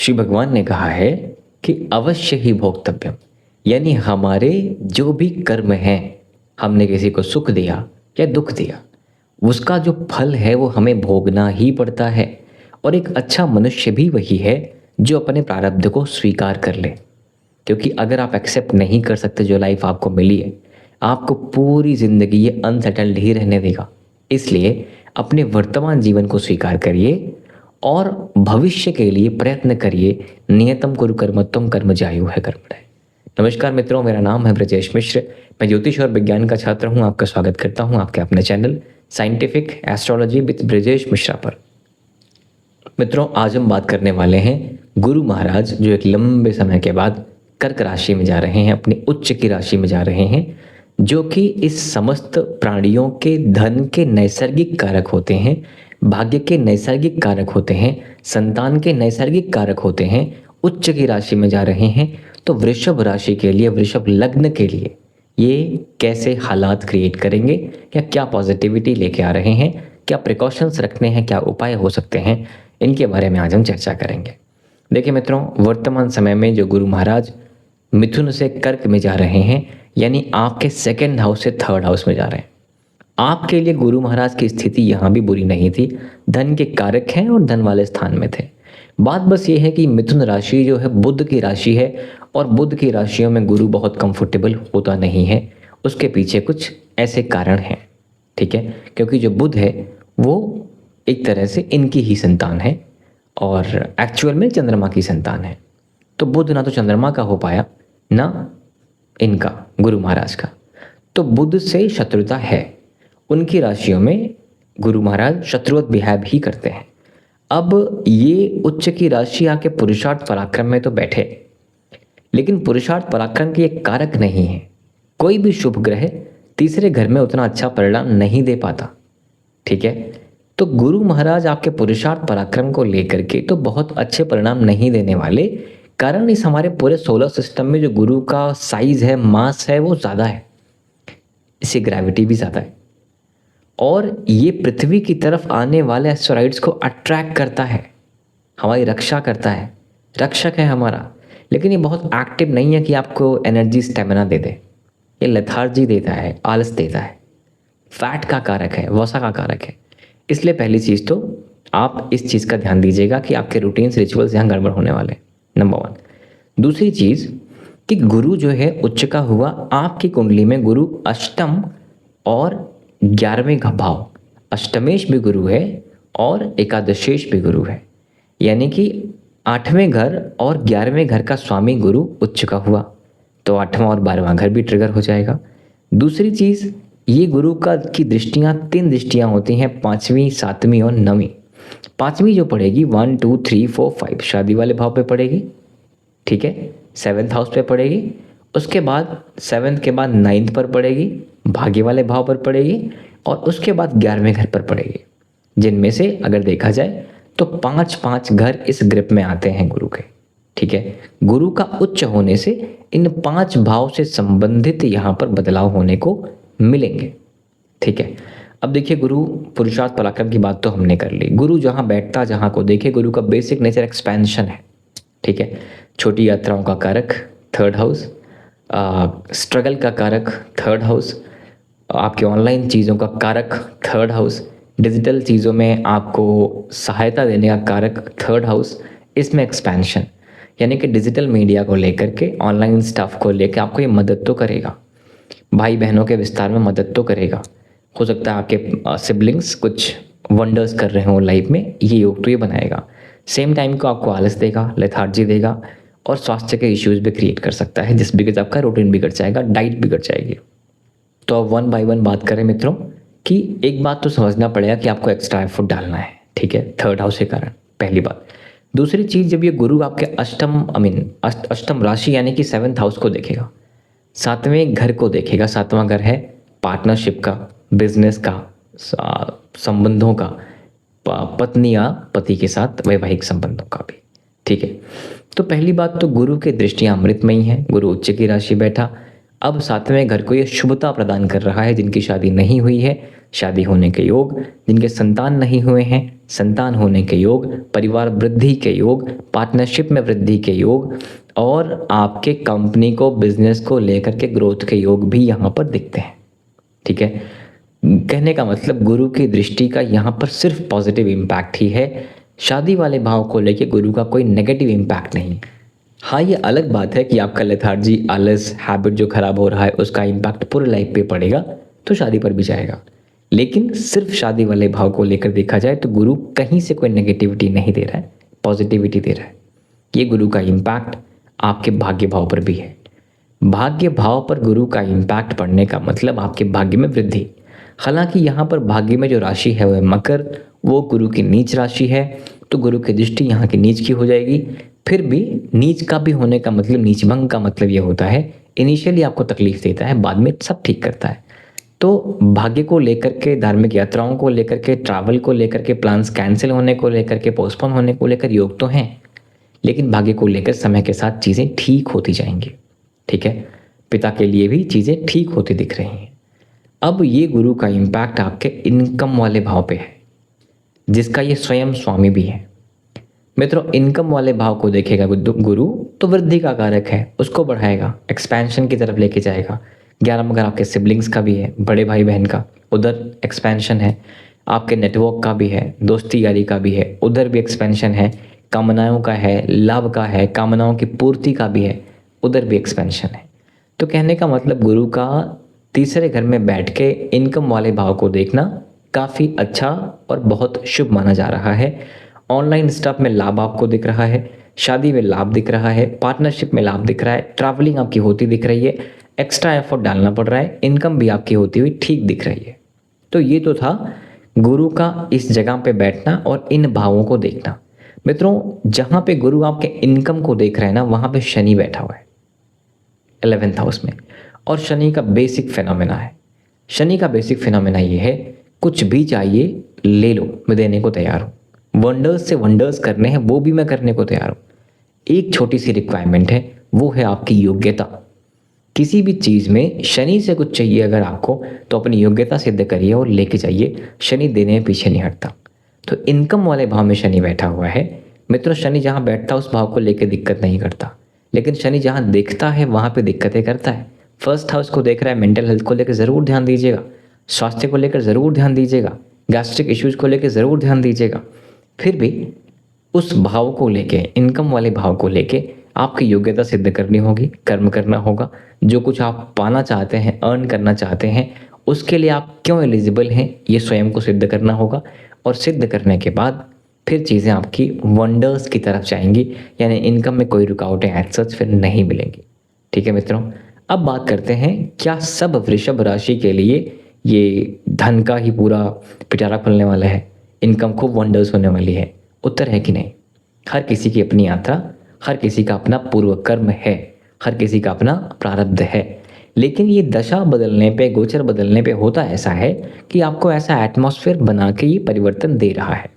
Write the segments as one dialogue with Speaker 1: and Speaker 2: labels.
Speaker 1: श्री भगवान ने कहा है कि अवश्य ही भोक्तव्यम, यानी हमारे जो भी कर्म हैं, हमने किसी को सुख दिया या दुख दिया, उसका जो फल है वो हमें भोगना ही पड़ता है। और एक अच्छा मनुष्य भी वही है जो अपने प्रारब्ध को स्वीकार कर ले, क्योंकि अगर आप एक्सेप्ट नहीं कर सकते जो लाइफ आपको मिली है, आपको पूरी ज़िंदगी ये अनसेटल्ड ही रहने देगा। इसलिए अपने वर्तमान जीवन को स्वीकार करिए और भविष्य के लिए प्रयत्न करिए। नियतम कुरु कर्म त्वं कर्म ज्यायो है कर्मणः। नमस्कार मित्रों, मेरा नाम है ब्रजेश मिश्र। मैं ज्योतिष और विज्ञान का छात्र हूं। आपका स्वागत करता हूं आपके अपने channel scientific astrology with Brajesh Mishra पर। मित्रों, आज हम बात करने वाले हैं गुरु महाराज जो एक लंबे समय के बाद कर्क राशि में जा रहे हैं, अपनी उच्च की राशि में जा रहे हैं, जो कि इस समस्त प्राणियों के धन के नैसर्गिक कारक होते हैं, भाग्य के नैसर्गिक कारक होते हैं, संतान के नैसर्गिक कारक होते हैं। उच्च की राशि में जा रहे हैं, तो वृषभ राशि के लिए, वृषभ लग्न के लिए ये कैसे हालात क्रिएट करेंगे या क्या पॉजिटिविटी लेके आ रहे हैं, क्या प्रिकॉशंस रखने हैं, क्या उपाय हो सकते हैं, इनके बारे में आज हम चर्चा करेंगे। देखिए मित्रों, वर्तमान समय में जो गुरु महाराज मिथुन से कर्क में जा रहे हैं, यानी आपके सेकेंड हाउस से थर्ड हाउस में जा रहे हैं, आपके लिए गुरु महाराज की स्थिति यहाँ भी बुरी नहीं थी। धन के कारक हैं और धन वाले स्थान में थे। बात बस ये है कि मिथुन राशि जो है बुध की राशि है, और बुध की राशियों में गुरु बहुत कंफर्टेबल होता नहीं है। उसके पीछे कुछ ऐसे कारण हैं, ठीक है, क्योंकि जो बुध है वो एक तरह से इनकी ही संतान है और एक्चुअल में चंद्रमा की संतान है। तो बुध ना तो चंद्रमा का हो पाया ना इनका गुरु महाराज का, तो बुध से शत्रुता है। उनकी राशियों में गुरु महाराज शत्रुवत बिहेव ही करते हैं। अब ये उच्च की राशि आके पुरुषार्थ पराक्रम में तो बैठे, लेकिन पुरुषार्थ पराक्रम की एक कारक नहीं है। कोई भी शुभ ग्रह तीसरे घर में उतना अच्छा परिणाम नहीं दे पाता, ठीक है। तो गुरु महाराज आपके पुरुषार्थ पराक्रम को लेकर के तो बहुत अच्छे परिणाम नहीं देने वाले, कारण इस हमारे पूरे सोलर सिस्टम में जो गुरु का साइज है, मास है, वो ज़्यादा है, इससे ग्रेविटी भी ज़्यादा है, और ये पृथ्वी की तरफ आने वाले एस्टेरॉइड्स को अट्रैक्ट करता है, हमारी रक्षा करता है, रक्षक है हमारा। लेकिन ये बहुत एक्टिव नहीं है कि आपको एनर्जी स्टेमिना दे दे, ये लेथार्जी देता है, आलस देता है, फैट का कारक है, वसा का कारक है। इसलिए पहली चीज़ तो आप इस चीज़ का ध्यान दीजिएगा कि आपके रूटीन्स रिचुअल्स यहाँ गड़बड़ होने वाले, नंबर 1। दूसरी चीज़ कि गुरु जो है उच्च का हुआ, आपकी कुंडली में गुरु अष्टम और 11वें भाव, अष्टमेश भी गुरु है और एकादशेश भी गुरु है, यानी कि 8वें घर और 11वें घर का स्वामी गुरु उच्च का हुआ, तो 8वां और 12वां घर भी ट्रिगर हो जाएगा। दूसरी चीज़, ये गुरु का की दृष्टियाँ 3 दृष्टियाँ होती हैं, 5वीं, 7वीं और 9वीं। 5वीं जो पड़ेगी 1 2 3 4 5 शादी वाले भाव पे पड़ेगी, ठीक है, 7th हाउस पे पड़ेगी। उसके बाद 7th के बाद 9th पर पड़ेगी, भाग्य वाले भाव पर पड़ेगी, और उसके बाद 11वें घर पर पड़ेगी, जिनमें से अगर देखा जाए तो 5-5 घर इस ग्रिप में आते हैं गुरु के, ठीक है। गुरु का उच्च होने से इन 5 भाव से संबंधित यहाँ पर बदलाव होने को मिलेंगे, ठीक है। अब देखिए, गुरु पुरुषार्थ पराक्रम की बात तो हमने कर ली। गुरु जहाँ बैठता, जहाँ को देखे, गुरु का बेसिक नेचर एक्सपेंशन है, ठीक है। छोटी यात्राओं का कारक थर्ड हाउस, स्ट्रगल का कारक थर्ड हाउस, आपके ऑनलाइन चीज़ों का कारक थर्ड हाउस, डिजिटल चीज़ों में आपको सहायता देने का कारक थर्ड हाउस। इसमें एक्सपेंशन, यानी कि डिजिटल मीडिया को लेकर के, ऑनलाइन स्टफ को लेकर आपको ये मदद तो करेगा, भाई बहनों के विस्तार में मदद तो करेगा। हो सकता है आपके सिबलिंग्स कुछ वंडर्स कर रहे हो लाइफ में, ये योग तो ये बनाएगा। सेम टाइम को आपको आलस देगा, लेथार्जी देगा, और स्वास्थ्य के इश्यूज भी क्रिएट कर सकता है, जिस बिकॉज आपका रूटीन बिगड़ जाएगा, डाइट बिगड़ जाएगी। तो अब 1 बाय 1 बात करें मित्रों, कि एक बात तो समझना पड़ेगा कि आपको एक्स्ट्रा एफर्ट डालना है, ठीक है, थर्ड हाउस के कारण, पहली बात। दूसरी चीज़, जब ये गुरु आपके अष्टम राशि यानी कि 7th हाउस को देखेगा, 7वें घर को देखेगा। 7वां घर है पार्टनरशिप का, बिजनेस का, संबंधों का, पत्नी या पति के साथ वैवाहिक संबंधों का भी, ठीक है। तो पहली बात तो गुरु के दृष्टियाँ अमृतमयी हैं। गुरु उच्च की राशि बैठा, अब सातवें घर को ये शुभता प्रदान कर रहा है। जिनकी शादी नहीं हुई है, शादी होने के योग, जिनके संतान नहीं हुए हैं, संतान होने के योग, परिवार वृद्धि के योग, पार्टनरशिप में वृद्धि के योग, और आपके कंपनी को, बिजनेस को लेकर के ग्रोथ के योग भी यहाँ पर दिखते हैं। ठीक है, कहने का मतलब गुरु की दृष्टि का यहाँ पर सिर्फ पॉजिटिव इम्पैक्ट ही है। शादी वाले भाव को लेके गुरु का कोई नेगेटिव इम्पैक्ट नहीं। हाँ, ये अलग बात है कि आपका लेथार्जी, आलस, हैबिट जो खराब हो रहा है उसका इम्पैक्ट पूरे लाइफ पे पड़ेगा, तो शादी पर भी जाएगा। लेकिन सिर्फ शादी वाले भाव को लेकर देखा जाए तो गुरु कहीं से कोई नेगेटिविटी नहीं दे रहा है, पॉजिटिविटी दे रहा है। ये गुरु का इम्पैक्ट आपके भाग्य भाव पर भी है। भाग्य भाव पर गुरु का इम्पैक्ट पड़ने का मतलब आपके भाग्य में वृद्धि। हालांकि यहाँ पर भाग्य में जो राशि है वह मकर, वो गुरु की नीच राशि है, तो गुरु की दृष्टि यहाँ की नीच की हो जाएगी। फिर भी नीच का भी होने का मतलब, नीच भंग का मतलब ये होता है इनिशियली आपको तकलीफ देता है, बाद में सब ठीक करता है। तो भाग्य को लेकर के, धार्मिक यात्राओं को लेकर के, ट्रैवल को लेकर के, प्लान्स कैंसिल होने को लेकर के, पोस्टपोन होने को लेकर योग तो हैं, लेकिन भाग्य को लेकर समय के साथ चीज़ें ठीक होती जाएंगी। ठीक है, पिता के लिए भी चीज़ें ठीक होती दिख रही हैं। अब ये गुरु का इम्पैक्ट आपके इनकम वाले भाव पे है, जिसका ये स्वयं स्वामी भी है। मित्रों, इनकम वाले भाव को देखेगा गुरु तो वृद्धि का कारक है, उसको बढ़ाएगा, एक्सपेंशन की तरफ लेके जाएगा। 11 मगर आपके सिबलिंग्स का भी है, बड़े भाई बहन का, उधर एक्सपेंशन है। आपके नेटवर्क का भी है, दोस्ती यारी का भी है, उधर भी एक्सपेंशन है। कामनाओं का है, लाभ का है, कामनाओं की पूर्ति का भी है, उधर भी एक्सपेंशन है। तो कहने का मतलब गुरु का तीसरे घर में बैठ के इनकम वाले भाव को देखना काफ़ी अच्छा और बहुत शुभ माना जा रहा है। ऑनलाइन स्टफ में लाभ आपको दिख रहा है, शादी में लाभ दिख रहा है, पार्टनरशिप में लाभ दिख रहा है, ट्रैवलिंग आपकी होती दिख रही है, एक्स्ट्रा एफर्ट डालना पड़ रहा है, इनकम भी आपकी होती हुई ठीक दिख रही है। तो ये तो था गुरु का इस जगह पे बैठना और इन भावों को देखना। मित्रों, जहाँ पे गुरु आपके इनकम को देख रहे हैं ना, वहाँ पे शनि बैठा हुआ है 11th हाउस में, और शनि का बेसिक फिनोमेना है। शनि का बेसिक फिनोमेना ये है, कुछ भी चाहिए ले लो, मैं देने को तैयार हूँ। वंडर्स से वंडर्स करने हैं, वो भी मैं करने को तैयार हूँ। एक छोटी सी रिक्वायरमेंट है, वो है आपकी योग्यता। किसी भी चीज़ में शनि से कुछ चाहिए अगर आपको, तो अपनी योग्यता सिद्ध करिए और लेके जाइए। शनि देने में पीछे नहीं हटता। तो इनकम वाले भाव में शनि बैठा हुआ है। मित्रों, शनि जहाँ बैठता है उस भाव को लेकर दिक्कत नहीं करता, लेकिन शनि जहाँ देखता है वहाँ पे दिक्कतें करता है। फर्स्ट हाउस को देख रहा है, मेंटल हेल्थ को लेकर ज़रूर ध्यान दीजिएगा, स्वास्थ्य को लेकर ज़रूर ध्यान दीजिएगा, गैस्ट्रिक इश्यूज़ को लेकर ज़रूर ध्यान दीजिएगा। फिर भी उस भाव को लेके, इनकम वाले भाव को लेके आपकी योग्यता सिद्ध करनी होगी, कर्म करना होगा। जो कुछ आप पाना चाहते हैं, अर्न करना चाहते हैं, उसके लिए आप क्यों एलिजिबल हैं ये स्वयं को सिद्ध करना होगा। और सिद्ध करने के बाद फिर चीज़ें आपकी वंडर्स की तरफ जाएंगी, यानी इनकम में कोई रुकावटें एज सच फिर नहीं मिलेंगी। ठीक है मित्रों, अब बात करते हैं क्या सब वृषभ राशि के लिए ये धन का ही पूरा पिटारा खुलने वाला है, इनकम खूब वंडर्स होने वाली है? उत्तर है कि नहीं। हर किसी की अपनी यात्रा, हर किसी का अपना पूर्व कर्म है, हर किसी का अपना प्रारब्ध है। लेकिन ये दशा बदलने पे, गोचर बदलने पे होता ऐसा है कि आपको ऐसा एटमॉस्फेयर बना के ये परिवर्तन दे रहा है।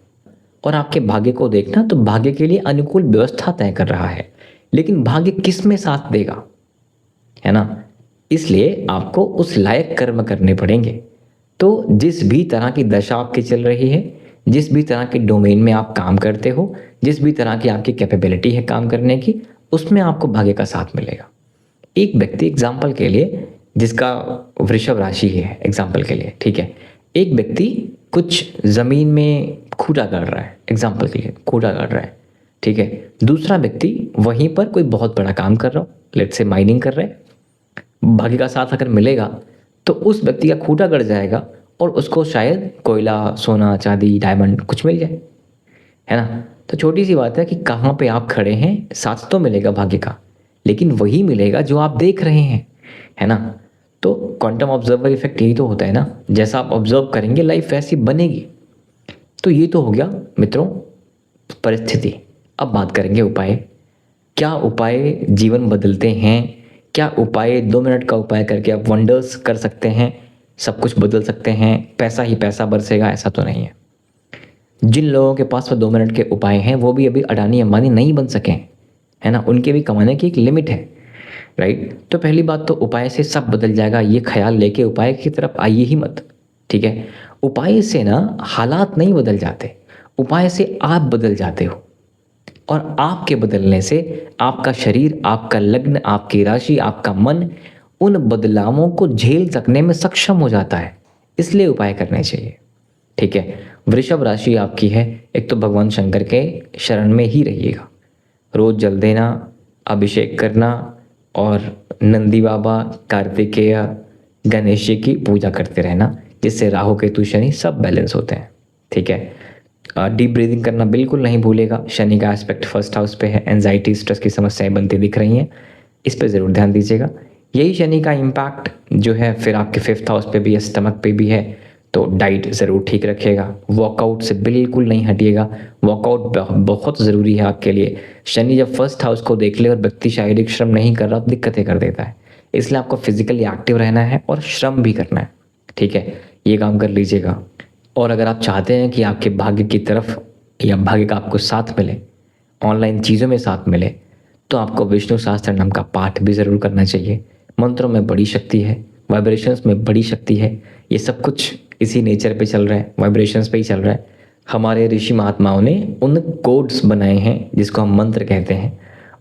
Speaker 1: और आपके भाग्य को देखना तो भाग्य के लिए अनुकूल व्यवस्था तय कर रहा है, लेकिन भाग्य किस में साथ देगा, है ना। इसलिए आपको उस लायक कर्म करने पड़ेंगे। तो जिस भी तरह की दशा आपकी चल रही है, जिस भी तरह के डोमेन में आप काम करते हो, जिस भी तरह की आपकी कैपेबिलिटी है काम करने की, उसमें आपको भाग्य का साथ मिलेगा। एक व्यक्ति एग्जाम्पल के लिए, जिसका वृषभ राशि है एग्जाम्पल के लिए, ठीक है, एक व्यक्ति कुछ ज़मीन में खूंटा गाड़ रहा है, एग्जाम्पल के लिए खूंटा गाड़ रहा है, ठीक है। दूसरा व्यक्ति वहीं पर कोई बहुत बड़ा काम कर रहा हो, लेट्स से माइनिंग कर रहा है। भाग्य का साथ अगर मिलेगा तो उस व्यक्ति का खूंटा गड़ जाएगा और उसको शायद कोयला, सोना, चांदी, डायमंड कुछ मिल जाए, है ना। तो छोटी सी बात है कि कहाँ पे आप खड़े हैं, साथ तो मिलेगा भाग्य का, लेकिन वही मिलेगा जो आप देख रहे हैं, है ना। तो क्वांटम ऑब्जर्वर इफेक्ट यही तो होता है ना, जैसा आप ऑब्जर्व करेंगे लाइफ वैसी बनेगी। तो ये तो हो गया मित्रों परिस्थिति। अब बात करेंगे उपाय। क्या उपाय जीवन बदलते हैं? क्या उपाय 2 मिनट का उपाय करके आप वंडर्स कर सकते हैं, सब कुछ बदल सकते हैं, पैसा ही पैसा बरसेगा? ऐसा तो नहीं है। जिन लोगों के पास वो 2 मिनट के उपाय हैं वो भी अभी अडानी अंबानी नहीं बन सके हैं, है ना। उनके भी कमाने की एक लिमिट है। राइट। तो पहली बात तो उपाय से सब बदल जाएगा, ये ख्याल लेके उपाय की तरफ आइए ही मत, ठीक है। उपाय से ना हालात नहीं बदल जाते, उपाय से आप बदल जाते हो, और आपके बदलने से आपका शरीर, आपका लग्न, आपकी राशि, आपका मन उन बदलावों को झेल सकने में सक्षम हो जाता है। इसलिए उपाय करने चाहिए, ठीक है। वृषभ राशि आपकी है, एक तो भगवान शंकर के शरण में ही रहिएगा, रोज जल देना, अभिषेक करना, और नंदी बाबा, कार्तिकेय, गणेश जी की पूजा करते रहना, जिससे राहु केतु शनि सब बैलेंस होते हैं, ठीक है। डीप ब्रीदिंग करना बिल्कुल नहीं भूलेगा। शनि का एस्पेक्ट फर्स्ट हाउस पे है, एंजाइटी स्ट्रेस की समस्याएं बनती दिख रही हैं, इस पे ज़रूर ध्यान दीजिएगा। यही शनि का इम्पैक्ट जो है फिर आपके फिफ्थ हाउस पे भी है, स्टमक पे भी है, तो डाइट ज़रूर ठीक रखिएगा। वर्कआउट से बिल्कुल नहीं हटिएगा, वर्कआउट बहुत ज़रूरी है आपके लिए। शनि जब फर्स्ट हाउस को देख ले और व्यक्ति शारीरिक श्रम नहीं कर रहा तो दिक्कतें कर देता है, इसलिए आपको फिजिकली एक्टिव रहना है और श्रम भी करना है, ठीक है। ये काम कर लीजिएगा। और अगर आप चाहते हैं कि आपके भाग्य की तरफ या भाग्य का आपको साथ मिले, ऑनलाइन चीज़ों में साथ मिले, तो आपको विष्णु सहस्त्र नाम का पाठ भी ज़रूर करना चाहिए। मंत्रों में बड़ी शक्ति है, वाइब्रेशंस में बड़ी शक्ति है, ये सब कुछ इसी नेचर पे चल रहा है, वाइब्रेशंस पे ही चल रहा है। हमारे ऋषि महात्माओं ने उन कोड्स बनाए हैं जिसको हम मंत्र कहते हैं,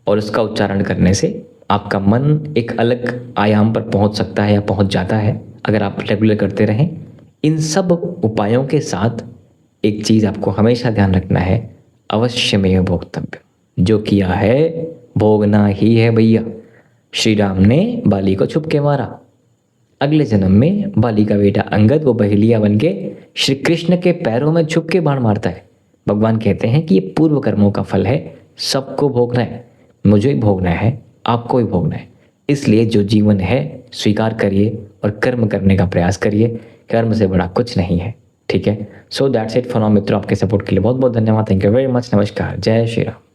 Speaker 1: और उसका उच्चारण करने से आपका मन एक अलग आयाम पर पहुंच सकता है या पहुंच जाता है, अगर आप रेगुलर करते रहें। इन सब उपायों के साथ एक चीज़ आपको हमेशा ध्यान रखना है, अवश्यमेव भोक्तव्य, जो किया है भोगना ही है भैया। श्री राम ने बाली को छुप के मारा, अगले जन्म में बाली का बेटा अंगद वो बहेलिया बन के श्री कृष्ण के पैरों में छुप के बाण मारता है। भगवान कहते हैं कि ये पूर्व कर्मों का फल है, सबको भोगना है, मुझे भी भोगना है, आपको भी भोगना है। इसलिए जो जीवन है स्वीकार करिए और कर्म करने का प्रयास करिए, कर्म से बड़ा कुछ नहीं है, ठीक है। So that's it for now मित्रों, आपके सपोर्ट के लिए बहुत बहुत धन्यवाद। Thank you very much. नमस्कार, जय श्री राम।